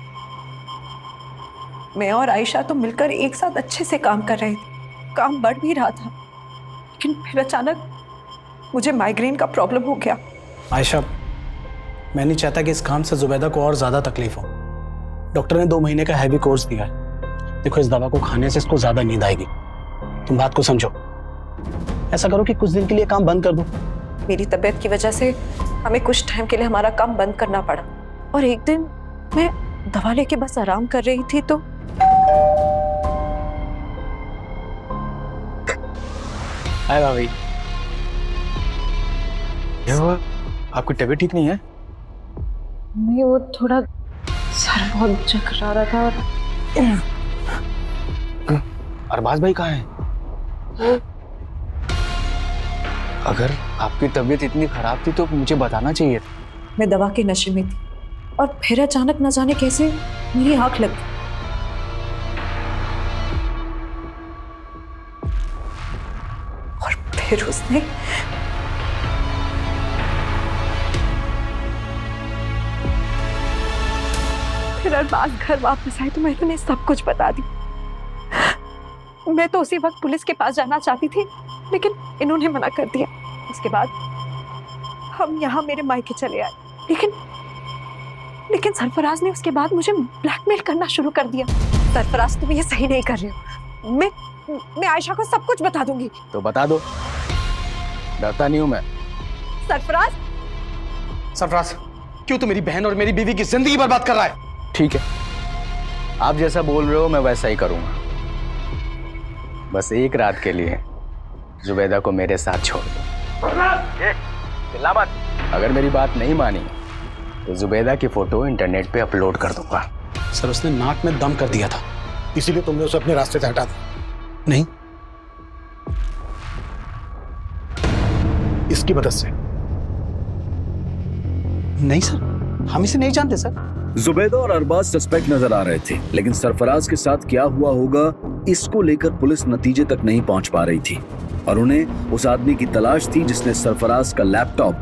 F: मैं और आयशा तो मिलकर एक साथ अच्छे से काम कर रहे थे, काम बढ़ भी रहा था, लेकिन फिर अचानक मुझे माइग्रेन का प्रॉब्लम हो गया।
G: आयशा, मैं नहीं चाहता कि इस काम से जुबैदा को और ज्यादा तकलीफ हो। डॉक्टर ने 2 महीने का हैवी कोर्स दिया है। देखो, इस दवा को खाने से इसको ज्यादा नींद आएगी। तुम बात को समझो। ऐसा करो कि कुछ दिन के लिए काम बंद कर दो।
F: मेरी तबीयत की वजह से हमें कुछ टाइम के लिए हमारा काम बंद करना पड़ा, और एक दिन मैं दवा लेके बस आराम कर रही थी तो
G: हाय भाभी। क्या हुआ? आपकी तबीयत ठीक नहीं है?
F: नहीं, वो थोड़ा सर बहुत चकरा रहा था।
G: अरबाज भाई कहाँ हैं? अगर आपकी तबीयत इतनी खराब थी तो मुझे बताना चाहिए था।
F: मैं दवा के नशे में थी और फिर अचानक न जाने कैसे मेरी आंख लग गई। और फिर उसने फिर अरबाज घर वापस आए तो मैंने उन्हें सब कुछ बता दी। मैं तो उसी वक्त पुलिस के पास जाना चाहती थी, लेकिन इन्होंने मना कर दिया। उसके बाद हम यहाँ मेरे मायके चले आए, लेकिन सरफराज ने उसके बाद मुझे ब्लैकमेल करना शुरू कर दिया। सरफराज, तुम ये सही नहीं कर रहे हो। मैं आयशा को सब कुछ बता दूंगी।
G: तो बता दो, डरता नहीं हूं मैं।
F: सरफराज,
G: सरफराज, क्यों तू मेरी बहन और मेरी बीवी की जिंदगी बर्बाद कर रहा है? ठीक है, आप जैसा बोल रहे हो मैं वैसा ही करूंगा, बस एक रात के लिए।
E: जुबैदा को मेरे साथ छोड़ दो। चिल्ला मत। अगर मेरी बात नहीं मानी तो जुबैदा की फोटो इंटरनेट पे अपलोड कर दूंगा।
G: सर उसने नाक में दम कर दिया था,
H: इसीलिए तुमने उसे अपने रास्ते से हटा दिया।
G: नहीं,
H: इसकी मदद से।
G: नहीं सर, हम इसे नहीं जानते सर।
L: जुबैदा और अरबाज सस्पेक्ट नजर आ रहे थे, लेकिन सरफराज के साथ क्या हुआ होगा इसको लेकर पुलिस नतीजे तक नहीं पहुंच पा रही थी और उन्हें उस आदमी की तलाश थी जिसने सरफराज का लैपटॉप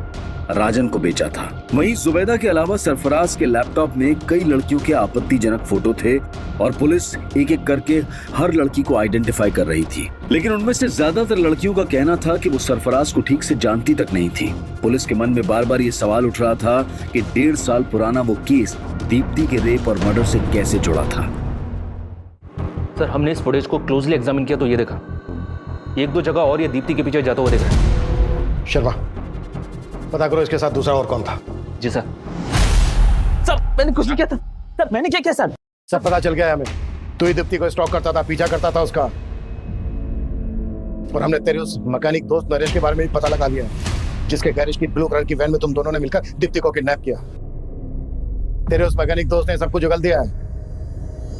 L: राजन को बेचा था। वहीं जुबैदा के अलावा सरफराज के लैपटॉप में कई लड़कियों के आपत्तिजनक फोटो थे और पुलिस एक एक करके हर लड़की को आइडेंटिफाई कर रही थी, लेकिन उनमें से ज्यादातर लड़कियों का कहना था कि वो सरफराज को ठीक से जानती तक नहीं थी। पुलिस के मन में बार बार ये सवाल उठ रहा था कि 1.5 साल पुराना वो केस दीप्ति के रेप और मर्डर से कैसे जुड़ा था।
I: सर हमने इस फुटेज को क्लोजली एग्जामिन किया तो ये देखा, एक दो जगह और ये दीप्ति के पीछे जाता हुआ देखा।
H: शर्मा, पता करो इसके साथ दूसरा और कौन था।
I: जी सर।
E: सर मैंने कुछ नहीं किया था। सर मैंने क्या किया सर?
H: सब पता चल गया है हमें। तू ही दीप्ति को स्टॉक करता था, पीछा करता था उसका। और हमने तेरे उस मैकेनिक दोस्त नरेश के बारे में भी पता लगा लिया है, जिसके गैरेज की ब्लू कलर की वैन में तुम दोनों ने मिलकर दीप्ति को किडनैप किया। तेरे उस मैकेनिक दोस्त ने सब कुछ उगल दिया है।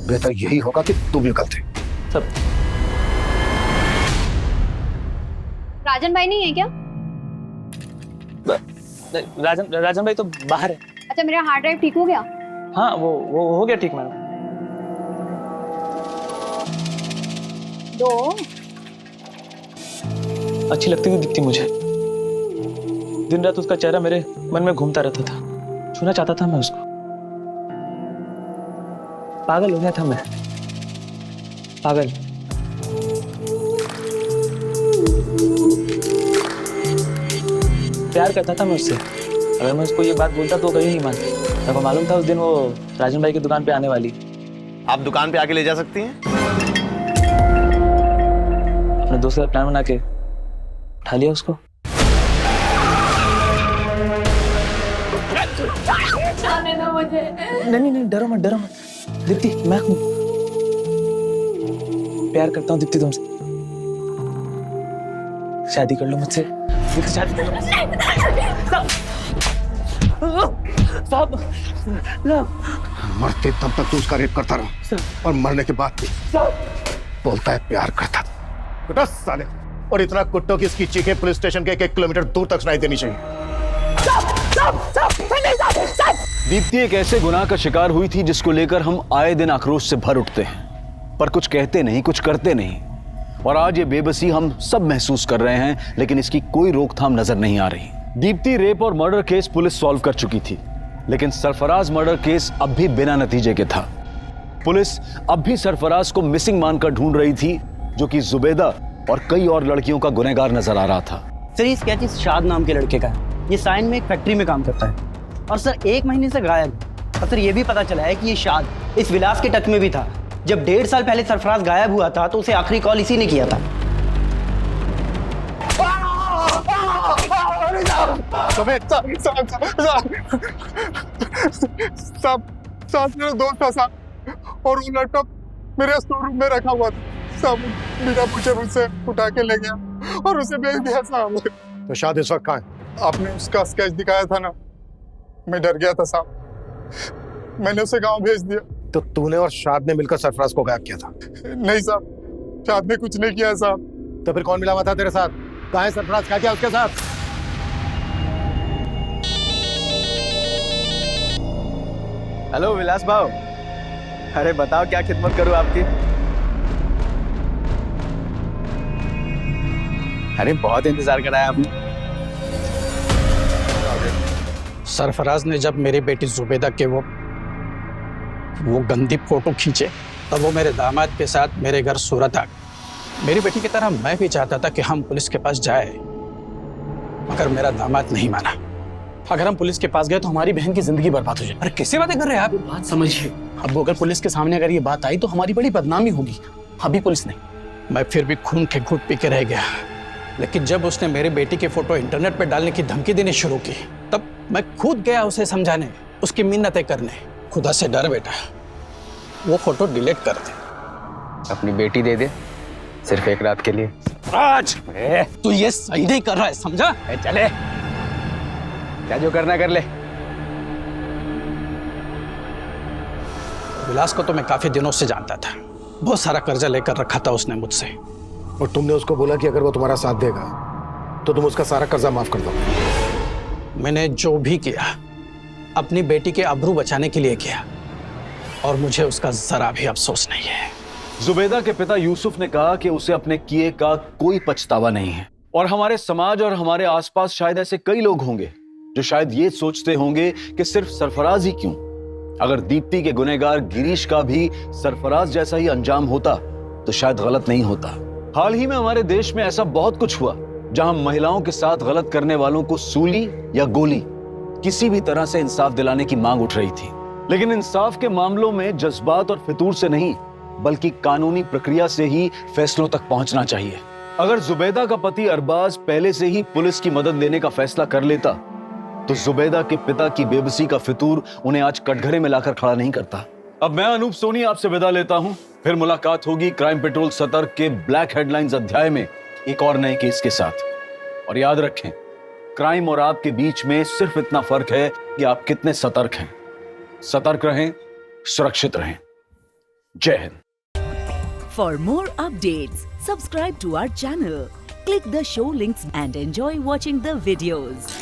H: बेहतर यही होगा कि तुम भी उगलते।
I: सर
C: राजन भाई नहीं है क्या?
E: राजन भाई तो बाहर है।
C: अच्छा, मेरा हार्ड ड्राइव ठीक हो गया?
E: हाँ वो हो गया ठीक मैडम।
C: दो
E: अच्छी लगती थी दीप्ति मुझे। दिन रात उसका चेहरा मेरे मन में घूमता रहता था, छूना चाहता था मैं उसको। पागल हो गया था मैं, पागल। प्यार करता था मैं उससे। अगर मैं उसको ये बात बोलता तो कभी नहीं मानती। मेरे को मालूम था उस दिन वो राजन भाई की दुकान पे आने वाली।
D: आप दुकान पे आके ले जा सकती हैं।
E: अपने दोस्त का प्लान बना के उठा लिया उसको। नहीं डरो मत, डरो मत। दीप्ति मैं हूं, प्यार करता हूँ दीप्ति तुमसे। शादी कर लो मुझसे। शादी कर लो। साहब
H: मरते तब तक तू उसका रेप करता रहा और मरने के बाद भी बोलता है प्यार करता था। कुत्ता साले। और इतना कुत्तों की इसकी चीखें पुलिस स्टेशन के 1 किलोमीटर दूर तक सुनाई देनी चाहिए।
A: दीप्ति एक ऐसे गुनाह का शिकार हुई थी जिसको लेकर हम आए दिन आक्रोश से भर उठते हैं, पर कुछ कहते नहीं, कुछ करते नहीं। और आज ये बेबसी हम सब महसूस कर रहे हैं, लेकिन इसकी कोई रोकथाम नजर नहीं आ रही। दीप्ति रेप और मर्डर केस पुलिस सॉल्व कर चुकी थी, लेकिन सरफराज मर्डर केस अब भी बिना नतीजे के था। पुलिस अब भी सरफराज को मिसिंग मानकर ढूंढ रही थी, जो कि जुबैदा और कई और लड़कियों का गुनहगार नजर आ रहा था।
O: सर ये स्केच इस शाद नाम के लड़के का है। ये साइन में एक फैक्ट्री में काम करता है और सर 1 महीने से गायब। और सर ये भी पता चला है कि ये शाद इस विलास के टच में भी था। जब 1.5 साल पहले सरफराज गायब हुआ था तो उसे आखिरी कॉल इसी ने किया था।
J: साहब मेरा दोस्त था साहब, और वो लैपटॉप मेरे स्टोर रूम में रखा हुआ था साहब। बिना पूछे मुझसे उठा के ले गया और उसे बेच दिया साहब।
H: तो शाद इस वक्त कहाँ है?
J: आपने उसका स्केच दिखाया था ना, मैं डर गया था साहब, मैंने उसे गांव भेज दिया।
H: तो तूने और शाद ने मिलकर सरफराज को गायब किया था?
J: नहीं साहब, शाद ने कुछ नहीं किया साहब।
H: तो फिर कौन मिला हुआ था तेरे साथ? कहाँ है सरफराज? क्या किया उसके साथ?
E: हेलो विलास भाव, अरे बताओ क्या खिदमत करूं आपकी। अरे बहुत इंतजार कराया आपने।
G: सरफराज ने जब मेरी बेटी जुबैदा के वो गंदी फोटो खींचे तब वो मेरे दामाद के साथ मेरे घर सूरत आ गए। मेरी बेटी की तरह मैं भी चाहता था कि हम पुलिस के पास जाए, मगर मेरा दामाद नहीं माना। अगर हम पुलिस के पास गए तो हमारी बहन की जिंदगी बर्बाद हो जाए। अरे कैसे बातें कर रहे हैं आप? बात समझिए। अब अगर पुलिस के सामने अगर ये बात आई तो हमारी बड़ी बदनामी होगी। अभी पुलिस नहीं। मैं फिर भी खून के घुट पी के रह गया, लेकिन जब उसने मेरी बेटी की फोटो इंटरनेट पर डालने की धमकी देनी शुरू की तब मैं खुद गया उसे समझाने, उसकी मिन्नतें करने। खुदा से डर बेटा, वो फोटो डिलीट कर दे।
E: अपनी बेटी दे दे सिर्फ 1 रात के लिए।
G: सरफराज, तू ये सही नहीं कर रहा है, समझा?
E: चले, क्या जो करना कर ले।
G: विलास को तो मैं काफी दिनों से जानता था। बहुत सारा कर्जा लेकर रखा था उसने मुझसे।
H: और तुमने उसको बोला कि अगर वो तुम्हारा साथ देगा तो तुम उसका सारा कर्जा माफ कर दो।
G: मैंने जो भी किया अपनी बेटी के आबरू बचाने के लिए किया, और मुझे उसका जरा भी अफसोस नहीं है।
A: जुबैदा के पिता यूसुफ ने कहा कि उसे अपने किए का कोई पछतावा नहीं है, और हमारे समाज और हमारे आसपास शायद ऐसे कई लोग होंगे जो शायद ये सोचते होंगे कि सिर्फ सरफराज ही क्यों, अगर दीप्ति के गुनहगार गिरीश का भी सरफराज जैसा ही अंजाम होता तो शायद गलत नहीं होता। हाल ही में हमारे देश में ऐसा बहुत कुछ हुआ जहां महिलाओं के साथ गलत करने वालों को सूली या गोली, किसी भी तरह से इंसाफ दिलाने की मांग उठ रही थी। लेकिन इंसाफ के मामलों में जज्बात और फितूर से नहीं, बल्कि कानूनी प्रक्रिया से ही फैसलों तक पहुंचना चाहिए। अगर जुबैदा का पति अरबाज पहले से ही पुलिस की मदद लेने का फैसला कर लेता तो जुबैदा के पिता की बेबसी का फितूर उन्हें आज कटघरे में लाकर खड़ा नहीं करता। अब मैं अनूप सोनी आपसे विदा लेता हूं। फिर मुलाकात होगी क्राइम पेट्रोल सतर्क के ब्लैक हेडलाइंस अध्याय में एक और नए केस के साथ। और याद रखें, क्राइम और आपके बीच में सिर्फ इतना फर्क है कि आप कितने सतर्क हैं। सतर्क रहें, सुरक्षित रहें। जय Hind.
P: For more updates, subscribe to our channel, click the show links and enjoy watching the videos.